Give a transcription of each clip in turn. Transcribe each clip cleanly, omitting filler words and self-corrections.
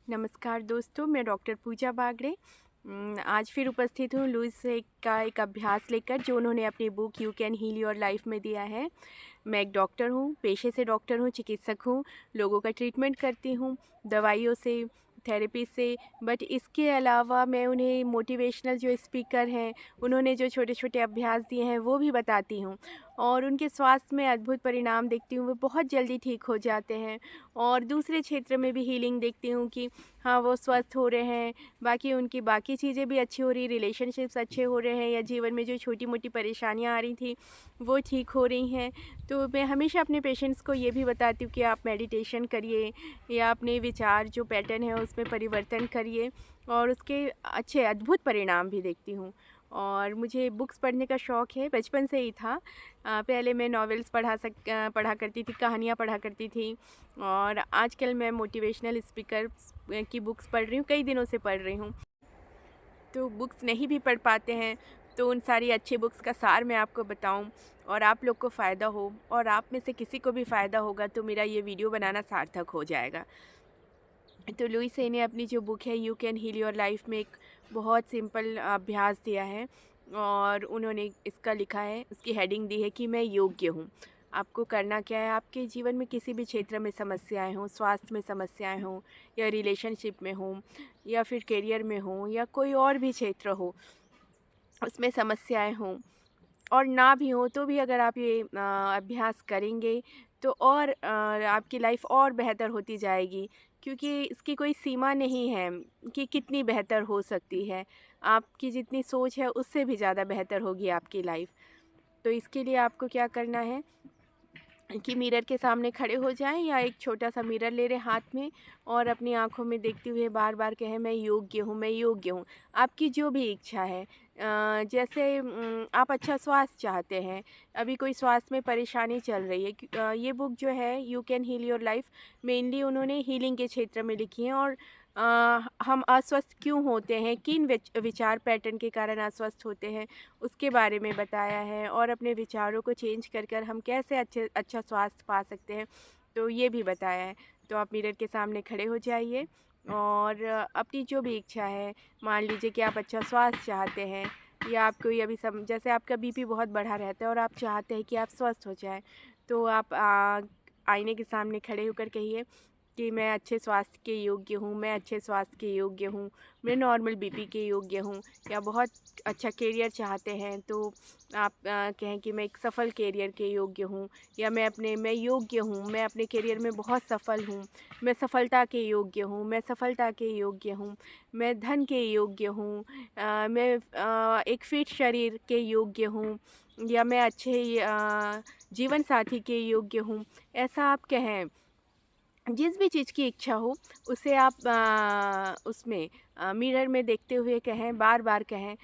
नमस्कार दोस्तों, मैं डॉक्टर पूजा बागड़े। आज फिर उपस्थित हूँ लुइस का एक अभ्यास लेकर जो उन्होंने अपनी book you can heal your life में दिया है। मैं एक डॉक्टर हूँ, पेशे से डॉक्टर हूँ, चिकित्सक हूँ। लोगों का ट्रीटमेंट करती हूँ दवाइयों से, थेरेपी से। बट इसके अलावा मैं उन्हें मोटिवेशनल जो स्पीकर हैं, उन्होंने जो छोटे छोटे अभ्यास दिए हैं वो भी बताती हूँ। और उनके स्वास्थ्य में अद्भुत परिणाम देखती हूँ, वो बहुत जल्दी ठीक हो जाते हैं। और दूसरे क्षेत्र में भी हीलिंग देखती हूँ कि हाँ, वो स्वस्थ हो रहे हैं, बाकी उनकी बाकी चीज़ें भी अच्छी हो रही, रिलेशनशिप्स अच्छे हो रहे हैं, या जीवन में जो छोटी-मोटी परेशानियाँ आ रही थी, वो ठीक हो रही हैं। तो मैं हमेशा अपने पेशेंट्स को ये भी बताती हूँ कि आप मेडिटेशन करिए, या अपने विचार जो पैटर्न है उसमें परिवर्तन करिए, और उसके अच्छे अद्भुत परिणाम भी देखती हूँ। और मुझे बुक्स पढ़ने का शौक़ है, बचपन से ही था। पहले मैं नॉवेल्स पढ़ा करती थी, कहानियाँ पढ़ा करती थी। और आजकल मैं मोटिवेशनल स्पीकर्स की बुक्स पढ़ रही हूँ, कई दिनों से पढ़ रही हूँ। तो बुक्स नहीं भी पढ़ पाते हैं, तो उन सारी अच्छी बुक्स का सार मैं आपको बताऊँ और आप लोग को फ़ायदा हो, और आप में से किसी को भी फ़ायदा होगा, तो मेरा ये वीडियो बनाना सार्थक हो जाएगा। तो लुइस ने अपनी जो बुक है you can heal your life में एक बहुत सिंपल अभ्यास दिया है, और उन्होंने इसका लिखा है, इसकी हेडिंग दी है कि मैं योग्य हूँ। आपको करना क्या है, आपके जीवन में किसी भी क्षेत्र में समस्याएं हों, स्वास्थ्य में समस्याएं हों, या रिलेशनशिप में हों, या फिर करियर में हों, या कोई और भी क्षेत्र हो उसमें समस्याएं हों, और ना भी हो तो भी अगर आप ये अभ्यास करेंगे तो और आपकी लाइफ और बेहतर होती जाएगी, क्योंकि इसकी कोई सीमा नहीं है कि कितनी बेहतर हो सकती है। आपकी जितनी सोच है उससे भी ज़्यादा बेहतर होगी आपकी लाइफ। तो इसके लिए आपको क्या करना है कि मिरर के सामने खड़े हो जाएं, या एक छोटा सा मिरर ले रहे हाथ में, और अपनी आंखों में देखते हुए बार बार कहें मैं योग्य हूँ, मैं योग्य हूँ। आपकी जो भी इच्छा है, जैसे आप अच्छा स्वास्थ्य चाहते हैं, अभी कोई स्वास्थ्य में परेशानी चल रही है, ये बुक जो है you can heal your life mainly उन्होंने हीलिंग के क्षेत्र में लिखी है। और हम अस्वस्थ क्यों होते हैं, किन विचार पैटर्न के कारण अस्वस्थ होते हैं, उसके बारे में बताया है, और अपने विचारों को चेंज कर हम कैसे अच्छा स्वास्थ्य पा सकते हैं, तो ये भी बताया है। तो आप मिरर के सामने खड़े हो जाइए, और अपनी जो भी इच्छा है, मान लीजिए कि आप अच्छा स्वास्थ्य चाहते हैं, या आपको ये अभी जैसे आपका बीपी बहुत बढ़ा रहता है और आप चाहते हैं कि आप स्वस्थ हो जाएं, तो आप आईने के सामने खड़े होकर कहिए कि मैं अच्छे स्वास्थ्य के योग्य हूँ, मैं अच्छे स्वास्थ्य के योग्य हूँ, मैं नॉर्मल बीपी के योग्य हूँ। या बहुत अच्छा करियर चाहते हैं तो आप कहें कि मैं एक सफल करियर के योग्य हूँ, या मैं योग्य हूँ, मैं अपने करियर में बहुत सफल हूँ, मैं सफलता के योग्य हूँ, मैं सफलता के योग्य हूँ, मैं धन के योग्य हूँ, मैं एक फिट शरीर के योग्य हूँ, या मैं अच्छे जीवन साथी के योग्य हूँ। ऐसा आप कहें, जिस भी चीज़ की इच्छा हो उसे आप उसमें मिरर में देखते हुए कहें, बार बार कहें,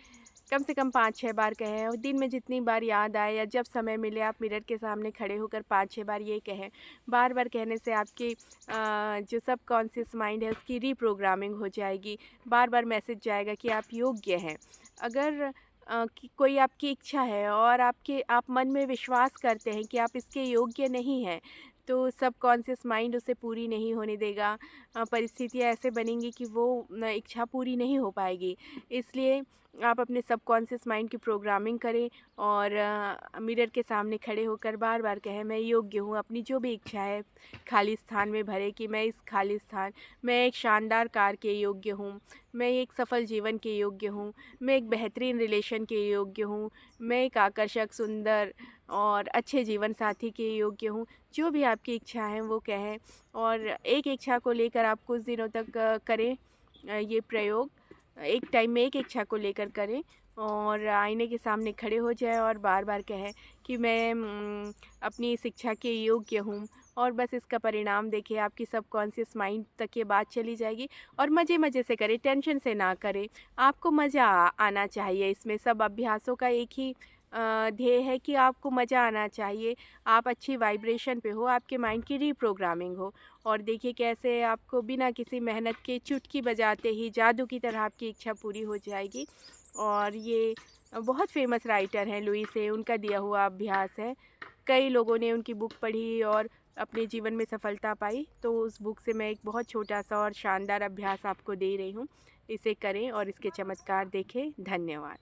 कम से कम 5-6 बार कहें, और दिन में जितनी बार याद आए या जब समय मिले आप मिरर के सामने खड़े होकर 5-6 बार ये कहें। बार बार कहने से आपकी जो सबकॉन्शियस माइंड है उसकी रीप्रोग्रामिंग हो जाएगी, बार बार मैसेज जाएगा कि आप योग्य हैं। अगर कोई आपकी इच्छा है और आप मन में विश्वास करते हैं कि आप इसके योग्य नहीं हैं, तो सबकॉन्शियस माइंड उसे पूरी नहीं होने देगा। परिस्थितियाँ ऐसे बनेंगी कि वो इच्छा पूरी नहीं हो पाएगी। इसलिए आप अपने सबकॉन्शियस माइंड की प्रोग्रामिंग करें, और मिरर के सामने खड़े होकर बार बार कहें मैं योग्य हूँ। अपनी जो भी इच्छा है खाली स्थान में भरें कि मैं एक शानदार कार के योग्य हूँ, मैं एक सफल जीवन के योग्य हूँ, मैं एक बेहतरीन रिलेशन के योग्य हूँ, मैं एक आकर्षक, सुंदर और अच्छे जीवन साथी के योग्य हूँ। जो भी आपकी इच्छा है वो कहें, और एक इच्छा को लेकर आप कुछ दिनों तक करें ये प्रयोग। एक टाइम में एक इच्छा को लेकर करें, और आईने के सामने खड़े हो जाएं और बार बार कहें कि मैं अपनी इस इच्छा के योग्य हूँ, और बस इसका परिणाम देखिए, आपकी सबकॉन्शियस माइंड तक ये बात चली जाएगी। और मज़े मज़े से करें, टेंशन से ना करें, आपको मज़ा आना चाहिए। इसमें सब अभ्यासों का एक ही ध्येय है कि आपको मज़ा आना चाहिए, आप अच्छी वाइब्रेशन पे हो, आपके माइंड की रीप्रोग्रामिंग हो। और देखिए कैसे आपको बिना किसी मेहनत के चुटकी बजाते ही जादू की तरह आपकी इच्छा पूरी हो जाएगी। और ये बहुत फेमस राइटर हैं लुई से, उनका दिया हुआ अभ्यास है। कई लोगों ने उनकी बुक पढ़ी और अपने जीवन में सफलता पाई। तो उस बुक से मैं एक बहुत छोटा सा और शानदार अभ्यास आपको दे रही हूँ। इसे करें और इसके चमत्कार देखें। धन्यवाद।